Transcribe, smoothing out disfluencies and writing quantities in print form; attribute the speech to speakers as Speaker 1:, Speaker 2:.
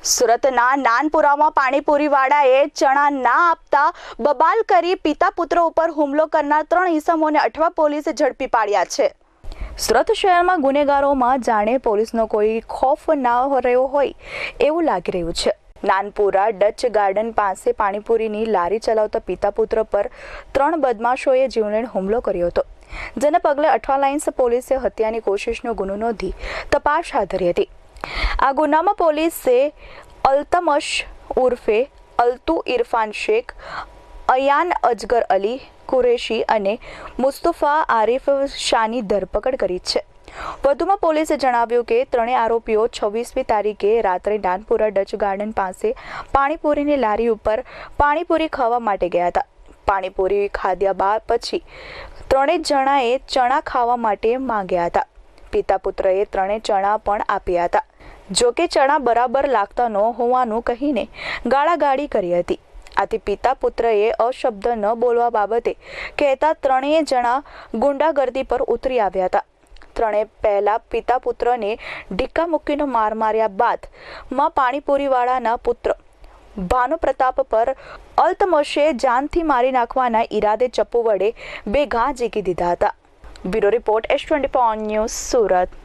Speaker 1: સુરતના નાનપુરામાં પાણીપુરીવાળાએ ચણા ના આપતા બબાલ કરી પિતા પુત્ર ઉપર હુમલો કરનાર 3 ઈસમોને અઠવા પોલીસે ઝડપી પાડ્યા છે। સુરત શહેરમાં ગુનેગારોમાં જાણે પોલીસનો કોઈ ખોફ ના રહ્યો હોય એવું લાગી રહ્યું છે। નાનપુરા ડચ ગાર્ડન પાસે પાણીપુરીની લારી ચલાવતા પિતા પુત્ર પર 3 બદમાશોએ જીવલેણ હુમલો કર્યો હતો, જેને પગલે અઠવા લાઇન્સ પોલીસે હત્યાની કોશિશનો ગુનો નોંધી તપાસ હાથ ધરી હતી। આ ગુનામાં પોલીસે અલ્તમશ ઉર્ફે અલ્તુ ઇરફાન શેખ, અયાન અજગર અલી કુરેશી અને મુસ્તફા આરિફ શાહની ધરપકડ કરી છે। વધુમાં પોલીસે જણાવ્યું કે ત્રણેય આરોપીઓ 26મી તારીખે રાત્રે નાનપુરા ડચ ગાર્ડન પાસે પાણીપુરીની લારી ઉપર પાણીપુરી ખાવા માટે ગયા હતા। પાણીપુરી ખાધ્યા પછી ત્રણેય જણાએ ચણા ખાવા માટે માંગ્યા હતા। પિતા પુત્રએ ત્રણેય ચણા પણ આપ્યા હતા, જોકે ચણા બરાબર લાગતા ન હોવાનું કહીને ગાળાગાળી કરી હતી। આથી પિતા પુત્રએ અશબ્દ ન બોલવા બાબતે કહેતા ત્રણેય જણા ગુંડાગર્દી પર ઉતરી આવ્યા હતા। ત્રણેય પહેલા પિતા પુત્રને ઢીક્કા મૂકીને માર માર્યા બાદ પાણીપુરીવાળાના પુત્ર ભાનુ પ્રતાપ પર અલ્તમશે જાનથી મારી નાખવાના ઈરાદે ચપ્પુ વડે 2 ઘા ઝીકી દીધા હતા। Bureau report S24 news Surat.